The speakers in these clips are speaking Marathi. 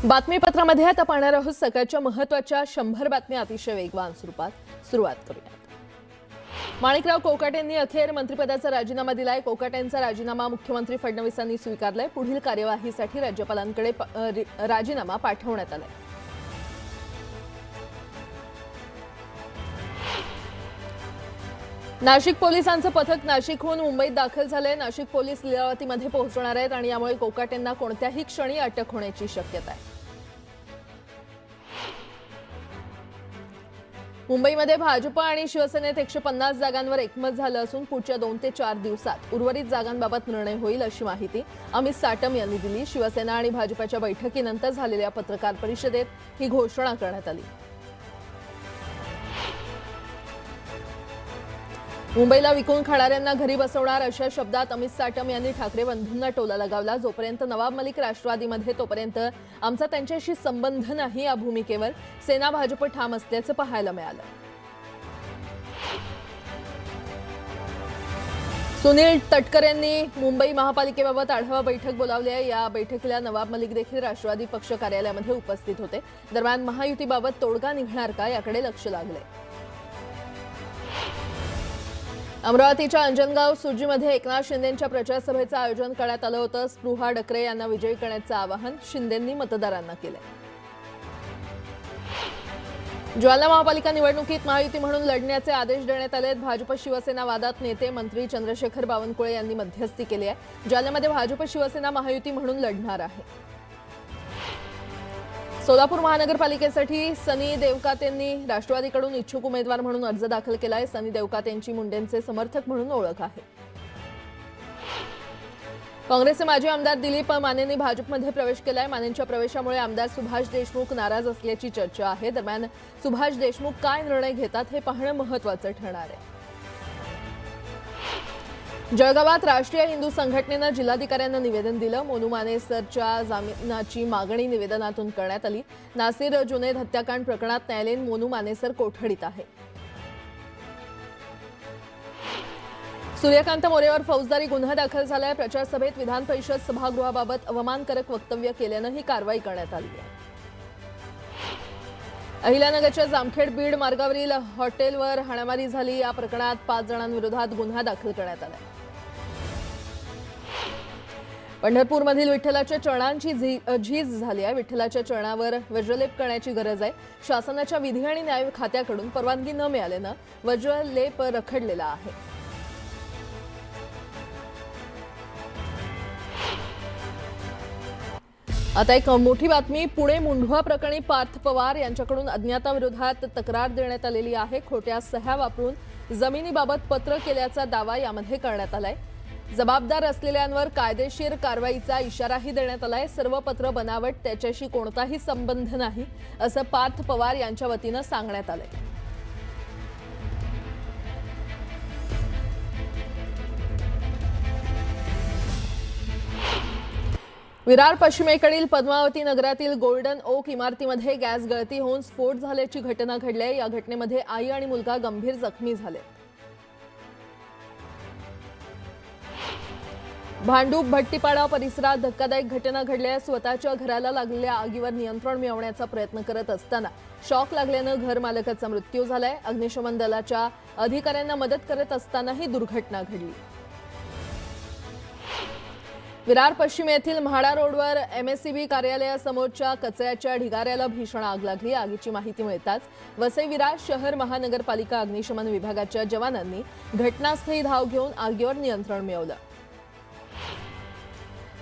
बातमीपत्रामध्ये आता पाहणार आहोत सकाळच्या महत्त्वाच्या 100 बातम्या अतिशय वेगवान स्वरूपात. सुरुवात करूया. माणिकराव कोकाटेंनी अखेर मंत्रिपदाचा राजीनामा दिलाय. कोकाटेंचा राजीनामा मुख्यमंत्री फडणवीसांनी स्वीकारलाय. पुढील कार्यवाहीसाठी राज्यपालांकडे राजीनामा पाठवण्यात आलाय. नाशिक पोलिसांचं पथक नाशिकहून मुंबईत दाखल झालंय. नाशिक पोलीस लीलावतीमध्ये पोहोचणार आहेत आणि यामुळे कोकाटेंना कोणत्याही क्षणी अटक होण्याची शक्यता आहे. मुंबईमध्ये भाजप आणि शिवसेनेत 150 जागांवर एकमत झालं असून पुढच्या 2 ते 4 दिवसात उर्वरित जागांबाबत निर्णय होईल अशी माहिती अमित साटम यांनी दिली. शिवसेना आणि भाजपच्या बैठकीनंतर झालेल्या पत्रकार परिषदेत ही घोषणा करण्यात आली. मुंबईला विकून खाणाऱ्यांना घरी बसवणार अशा शब्दात अमित साटम यांनी ठाकरे बंधूंना टोला लगावला. जोपर्यंत नवाब मलिक राष्ट्रवादीमध्ये तोपर्यंत आमचा त्यांच्याशी संबंध नाही या भूमिकेवर सेना भाजप ठाम असल्याचं पाहायला मिळालं. सुनील तटकरेंनी मुंबई महापालिकेबाबत आढावा बैठक बोलावली आहे. या बैठकीला नवाब मलिक देखील राष्ट्रवादी पक्ष कार्यालयामध्ये उपस्थित होते. दरम्यान महायुतीबाबत तोडगा निघणार का याकडे लक्ष लागले. अमरावतीच्या अंजनगाव सुर्जीमध्ये एकनाथ शिंदेंच्या प्रचार सभेचं आयोजन करण्यात आलं होतं. स्पृहा डकरे यांना विजयी करण्याचं आवाहन शिंदेंनी मतदारांना केलं. जालना महापालिका निवडणुकीत महायुती म्हणून लढण्याचे आदेश देण्यात आले. भाजप शिवसेना वादात नेते मंत्री चंद्रशेखर बावनकुळे यांनी मध्यस्थी केली आहे. जालन्यामध्ये भाजप शिवसेना महायुती म्हणून लढणार आहे. सोलापूर महानगरपालिकेसाठी सनी देवकातेंनी राष्ट्रवादीकडून इच्छुक उमेदवार म्हणून अर्ज दाखल केलाय. सनी देवकातेंची मुंडेंचे समर्थक म्हणून ओळख आहे. काँग्रेसचे माजी आमदार दिलीप मानेंनी भाजपमध्ये प्रवेश केलाय. मानेंच्या प्रवेशामुळे आमदार सुभाष देशमुख नाराज असल्याची चर्चा आहे. दरम्यान सुभाष देशमुख काय निर्णय घेतात हे पाहणं महत्त्वाचं ठरणार आहे. जळगावात राष्ट्रीय हिंदू संघटनेनं जिल्हाधिकाऱ्यांना निवेदन दिलं. मोनू मानेसरच्या जामिनाची मागणी निवेदनातून करण्यात आली. नासिर जुनैद हत्याकांड प्रकरणात न्यायालयीन मोनू मानेसर कोठडीत आहे. सूर्यकांत मोरेवर फौजदारी गुन्हा दाखल झालाय. प्रचार सभेत विधान परिषद सभागृहाबाबत अवमानकारक वक्तव्य केल्यानं ही कारवाई करण्यात आली आहे. अहिल्यानगरच्या जामखेड बीड मार्गावरील हॉटेलवर हाणामारी झाली. या प्रकरणात 5 जणांविरोधात गुन्हा दाखल करण्यात आला. पंढरपूरमधील विठ्ठलाच्या चरणांची झीज झाली आहे. विठ्ठलाच्या चरणावर वज्रलेप करण्याची गरज आहे. शासनाच्या विधी आणि न्याय खात्याकडून परवानगी न मिळाल्यानं वज्रलेप रखडलेला आहे. आता एक मोठी बातमी. पुणे मुंढवा प्रकरणी पार्थ पवार यांच्याकडून अज्ञाताविरोधात तक्रार देण्यात आलेली आहे. खोट्या सह्या वापरून जमिनीबाबत पत्र केल्याचा दावा यामध्ये करण्यात आलाय. जबाबदार असलेल्यांवर कायदेशीर कारवाईचा इशाराही देण्यात आलाय. सर्व पत्र बनावट, त्याच्याशी कोणताही संबंध नाही असं पार्थ पवार यांच्या वतीनं सांगण्यात आलंय. विरार पश्चिमेकडील पद्मावती नगरातील गोल्डन ओक इमारतीमध्ये गॅस गळती होऊन स्फोट झाल्याची घटना घडली आहे. या घटनेमध्ये आई आणि मुलगा गंभीर जखमी झाले. भांडूप भट्टीपाडा परिसरात धक्कादायक घटना घडली आहे. स्वतःच्या घराला लागलेल्या आगीवर नियंत्रण मिळवण्याचा प्रयत्न करत असताना शॉक लागल्यानं घर मालकाचा मृत्यू झालाय. अग्निशमन दलाच्या अधिकाऱ्यांना मदत करत असताना ही दुर्घटना घडली. विरार पश्चिम येथील म्हाडा रोडवर MSCB कार्यालयासमोरच्या कचऱ्याच्या ढिगाऱ्याला भीषण आग लागली. आगीची माहिती मिळताच वसई विरार शहर महानगरपालिका अग्निशमन विभागाच्या जवानांनी घटनास्थळी धाव घेऊन आगीवर नियंत्रण मिळवलं.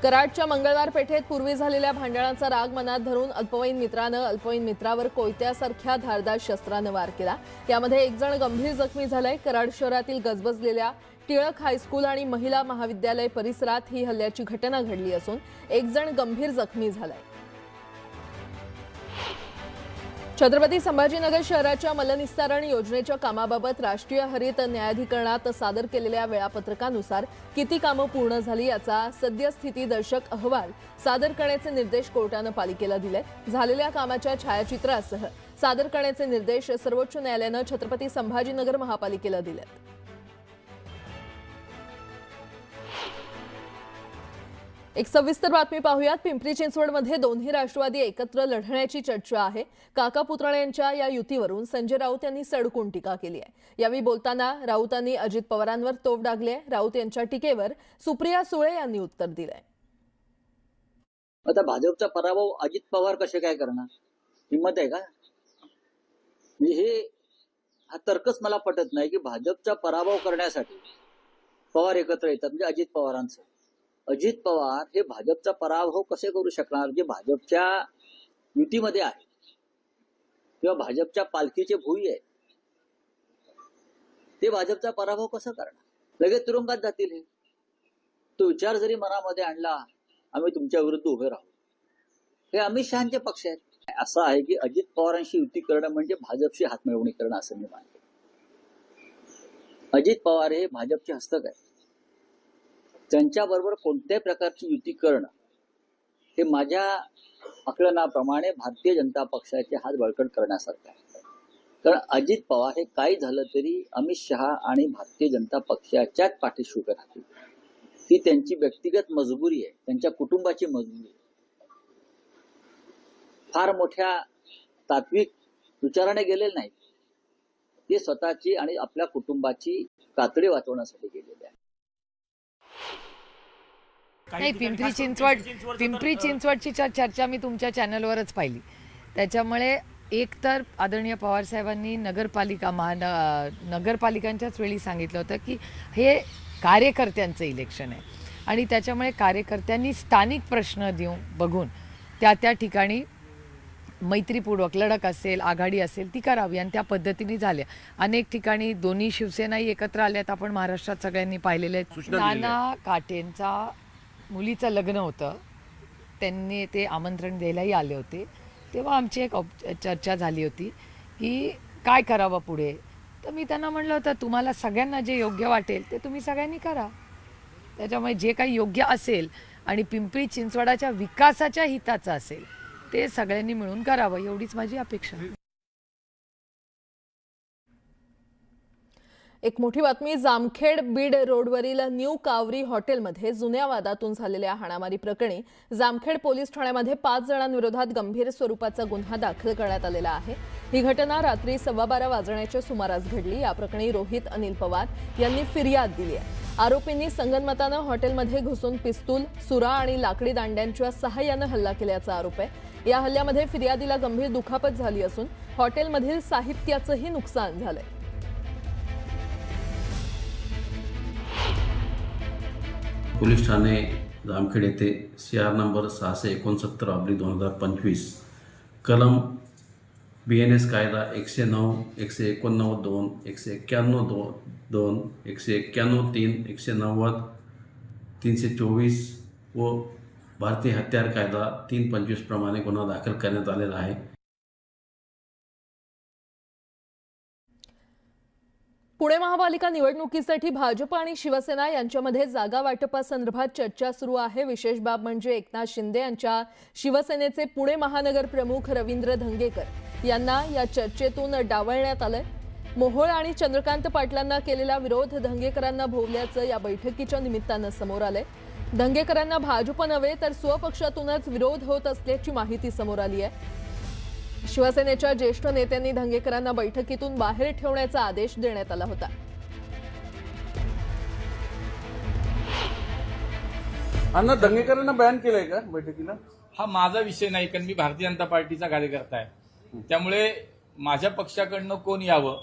कराडच्या मंगळवार पेठेत पूर्वी झालेल्या भांडणाचा राग मनात धरून अल्पवयीन मित्रानं अल्पवयीन मित्रावर कोयत्यासारख्या धारदार शस्त्रानं वार केला. यामध्ये 1 जण गंभीर जखमी झालाय. कराड शहरातील गजबजलेल्या टिळक हायस्कूल आणि महिला महाविद्यालय परिसरात ही हल्ल्याची घटना घडली असून 1 जण गंभीर जखमी झालाय. छत्रपती संभाजीनगर शहराच्या मलनिस्तारण योजनेच्या कामाबाबत राष्ट्रीय हरित न्यायाधिकरणात सादर केलेल्या वेळापत्रकानुसार किती कामं पूर्ण झाली याचा सद्यस्थितीदर्शक अहवाल सादर करण्याचे निर्देश कोर्टानं पालिकेला दिलेत. झालेल्या कामाच्या छायाचित्रासह सादर करण्याचे निर्देश सर्वोच्च न्यायालयानं छत्रपती संभाजीनगर महापालिकेला दिलेत. एक सविस्तर बातमी पाहूयात. पिंपरी चिंचवडमध्ये दोन्ही राष्ट्रवादी एकत्र लढण्याची चर्चा आहे. काका पुतळे यांच्या या युतीवरून संजय राऊत यांनी सडकून टीका केली आहे. यावेळी बोलताना राऊतांनी अजित पवारांवर तोफ डागली आहे. राऊत यांच्या टीकेवर सुप्रिया सुळे यांनी उत्तर दिलंय. आता भाजपचा पराभव अजित पवार कसे काय करणार? हिंमत आहे का? म्हणजे हा तर्कच मला पटत नाही की भाजपचा पराभव करण्यासाठी पवार एकत्र येतात. म्हणजे अजित पवारांचं अजित पवार हे भाजपचा पराभव कसे करू शकणार? जे भाजपच्या युतीमध्ये आहे किंवा भाजपच्या पालखीचे भुई आहे ते भाजपचा पराभव कसं करणार? लगेच तुरुंगात जातील. तो विचार जरी मनामध्ये आणला आम्ही तुमच्या विरुद्ध उभे राहू, हे अमित शहाचे पक्ष आहेत. असं आहे की अजित पवारांशी युती करणं म्हणजे भाजपशी हातमिळवणी करणं असं मी मानतो. अजित पवार हे भाजपचे हस्तक आहे. त्यांच्याबरोबर कोणत्याही प्रकारची युती करणं हे माझ्या आकलनाप्रमाणे भारतीय जनता पक्षाचे हात बळकट करण्यासारखं आहे. कारण अजित पवार हे काही झालं तरी अमित शहा आणि भारतीय जनता पक्षाच्याच पाठीशी उभे राहतील. ही त्यांची व्यक्तिगत मजबुरी आहे, त्यांच्या कुटुंबाची मजबुरी आहे. फार मोठ्या तात्विक विचाराने गेलेले नाहीत. ते स्वतःची आणि आपल्या कुटुंबाची कातडी वाचवण्यासाठी गेलेले आहे. नाही, पिंपरी चिंचवडची चर्चा मी तुमच्या चॅनलवरच पाहिली. त्याच्यामुळे एक तर आदरणीय पवार साहेबांनी नगरपालिकांच्याच वेळी सांगितलं होतं की हे कार्यकर्त्यांचं इलेक्शन आहे आणि त्याच्यामुळे कार्यकर्त्यांनी स्थानिक प्रश्न बघून त्या ठिकाणी मैत्रीपूर्वक लढत असेल, आघाडी असेल ती करावी आणि त्या पद्धतीने झाल्या. अनेक ठिकाणी दोन्ही शिवसेनाही एकत्र आल्यात. आपण महाराष्ट्रात सगळ्यांनी पाहिलेले आहेत. नाना काटेंचा मुलीचं लग्न होतं, त्यांनी ते आमंत्रण द्यायलाही आले होते. तेव्हा आमची एक चर्चा झाली होती की काय करावं पुढे. तर मी त्यांना म्हणलं होतं तुम्हाला सगळ्यांना जे योग्य वाटेल ते तुम्ही सगळ्यांनी करा. त्याच्यामुळे जे काही योग्य असेल आणि पिंपरी चिंचवडाच्या विकासाच्या हिताचं असेल ते सगळ्यांनी मिळून करावं, एवढीच माझी अपेक्षा. एक मोठी बातमी. जामखेड बीड रोडवरील न्यू कावरी हॉटेलमध्ये जुन्या वादातून झालेल्या हाणामारी प्रकरणी जामखेड पोलीस ठाण्यामध्ये 5 जणांविरोधात गंभीर स्वरूपाचा गुन्हा दाखल करण्यात आलेला आहे. ही घटना रात्री 12:15 वाजण्याच्या सुमारास घडली. या प्रकरणी रोहित अनिल पवार यांनी फिर्याद दिली आहे. आरोपींनी संगनमतानं हॉटेलमध्ये घुसून पिस्तूल, सुरा आणि लाकडी दांड्यांच्या सहाय्यानं हल्ला केल्याचा आरोप आहे. या हल्ल्यामध्ये फिर्यादीला गंभीर दुखापत झाली असून हॉटेलमधील साहित्याचंही नुकसान झालंय. पोलीस ठाणे जामखेड येथे CR नंबर 669/2025 कलम BNS कायदा 109, 189(2), 191(2), 191(3), 190, 324 व भारतीय हत्यार कायदा 325 प्रमाणे गुन्हा दाखल करण्यात आलेला आहे. पुणे महापालिका निवडणुकीसाठी भाजप आणि शिवसेना यांच्यामध्ये जागा वाटपासंदर्भात चर्चा सुरू आहे. विशेष बाब म्हणजे एकनाथ शिंदे यांच्या शिवसेनेचे पुणे महानगर प्रमुख रवींद्र धंगेकर यांना या चर्चेतून डावलण्यात आलंय. मोहोळ आणि चंद्रकांत पाटलांना केलेला विरोध धंगेकरांना भोवल्याचं या बैठकीच्या निमित्तानं समोर आलंय. धंगेकरांना भाजप नव्हे तर स्वपक्षातूनच विरोध होत असल्याची माहिती समोर आली आहे. शिवसेनेच्या ज्येष्ठ नेत्यांनी धंगेकरांना बैठकीतून बाहेर ठेवण्याचा आदेश देण्यात आला होता. अण्णा, धंगेकरांना बॅन केलंय का बैठकीला? हा माझा विषय नाही, कारण मी भारतीय जनता पार्टीचा कार्यकर्ता आहे. त्यामुळे माझ्या पक्षाकडनं कोण यावं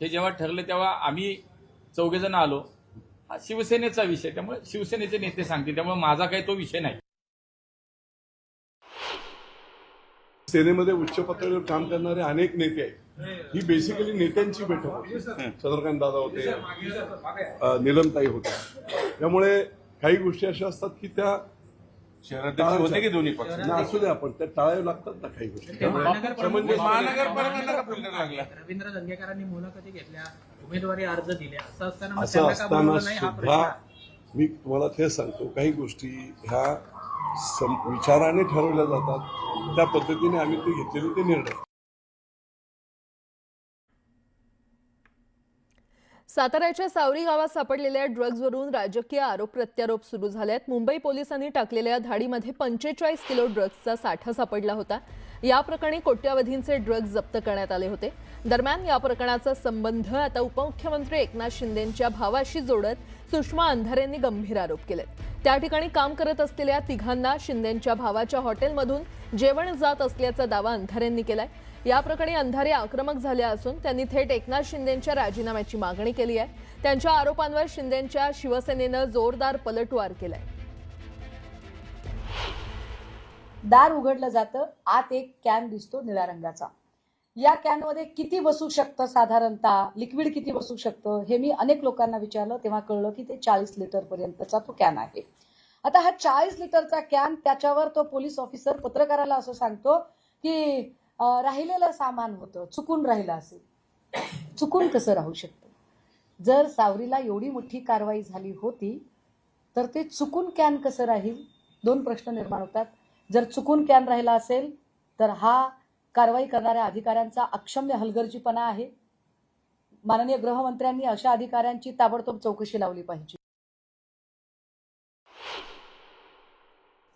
हे जेव्हा ठरलं तेव्हा आम्ही 4 जण आलो. हा शिवसेनेचा विषय, त्यामुळे शिवसेनेचे नेते सांगतील, त्यामुळे माझा काही तो विषय नाही. सेनेमध्ये उच्च पातळीवर काम करणारे अनेक नेते आहेत. ही बेसिकली नेत्यांची बैठक होती. चंद्रकांत दादा होते, नीलमताई होत्या. त्यामुळे काही गोष्टी अशा असतात की त्या होते की दोन्ही पक्ष असू दे, आपण त्या टाळाव्या लागतात ना काही गोष्टी. रवींद्र धंगेकरांनी मुलाखती घेतल्या, उमेदवारी अर्ज दिले, असं असताना सुद्धा मी तुम्हाला ते सांगतो, काही गोष्टी ह्या विचाराने ठरवल्या जातात. त्या पद्धतीने आम्ही ते घेतलेले ते निर्णय. साताऱ्याच्या सावरी गावात सापडलेल्या ड्रग्जवरून राजकीय आरोप प्रत्यारोप सुरू झाले आहेत. मुंबई पोलिसांनी टाकलेल्या धाडीमध्ये 45 किलो ड्रग्जचा साठा सापडला होता. या प्रकरणी कोट्यावधींचे ड्रग्ज जप्त करण्यात आले होते. दरम्यान या प्रकरणाचा संबंध आता उपमुख्यमंत्री एकनाथ शिंदेंच्या भावाशी जोडत सुषमा अंधारेंनी गंभीर आरोप केलेत. त्या ठिकाणी काम करत असलेल्या तिघांना शिंदेंच्या भावाच्या हॉटेलमधून जेवण जात असल्याचा दावा अंधारेंनी केलाय. या प्रकरणी अंधारे आक्रमक झाले असून त्यांनी थेट एकनाथ शिंदेंच्या राजीनाम्याची मागणी केली आहे. त्यांच्या आरोपांवर शिंदेंच्या शिवसेनेनं जोरदार पलटवार केलाय. दार उघडलं जातं, आत एक कॅन दिसतो निळ्या रंगाचा. या कॅनमध्ये किती बसू शकतं, साधारणतः लिक्विड किती बसू शकतं, हे मी अनेक लोकांना विचारलं. तेव्हा कळलं की ते 40 लिटर पर्यंतचा तो कॅन आहे. आता हा 40 लिटरचा कॅन, त्याच्यावर तो पोलीस ऑफिसर पत्रकाराला असं सांगतो की राहिलेलं सामान होतं, चुकून राहिलं असेल. चुकून कसं राहू शकतं? जर सावरीला एवढी मोठी कारवाई झाली होती तर ते चुकून कॅन कसं राहील? दोन प्रश्न निर्माण होतात. जर चुकून कॅन राहिला असेल तर हा कारवाई करणाऱ्या अधिकाऱ्यांचा अक्षम्य हलगर्जीपणा आहे. माननीय गृहमंत्र्यांनी अशा अधिकाऱ्यांची ताबडतोब चौकशी लावली पाहिजे.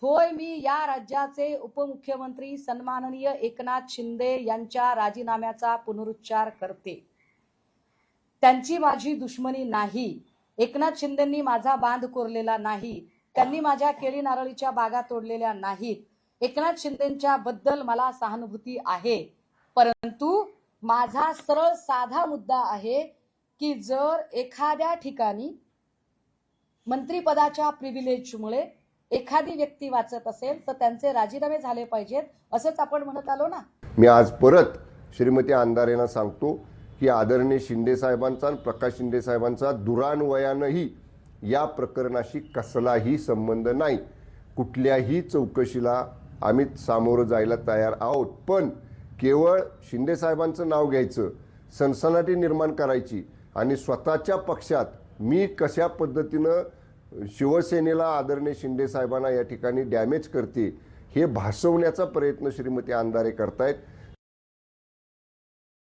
होय, मी या राज्याचे उपमुख्यमंत्री सन्माननीय एकनाथ शिंदे यांच्या राजीनाम्याचा पुनरुच्चार करते. त्यांची माझी दुश्मनी नाही. एकनाथ शिंदेंनी माझा बांध कोरलेला नाही. त्यांनी माझ्या केळी नारळीच्या बागा तोडलेल्या नाहीत. एकनाथ शिंदेंच्या बद्दल मला सहानुभूती आहे, परंतु माझा सरळ साधा मुद्दा आहे की जर एखाद्या ठिकाणी मंत्रिपदाच्या प्रिव्हिलेजमुळे एखादी व्यक्ती वाचत असेल तर त्यांचे राजीनामे झाले पाहिजेत, असंच आपण म्हणत आलो ना. मी आज परत श्रीमती अंधारेंना सांगतो की आदरणीय शिंदे साहेबांचा आणि प्रकाश शिंदे साहेबांचा दुरान्वयानंही या प्रकरणाशी कसलाही संबंध नाही. कुठल्याही चौकशीला आम्ही सामोरं जायला तयार आहोत, पण केवळ शिंदे साहेबांचं नाव घ्यायचं, सनसनाटी निर्माण करायची आणि स्वतःच्या पक्षात मी कशा पद्धतीनं शिवसेनेला आदरणीय शिंदे साहेबांना या ठिकाणी डॅमेज करते हे भासवण्याचा प्रयत्न श्रीमती अंधारे करतायत.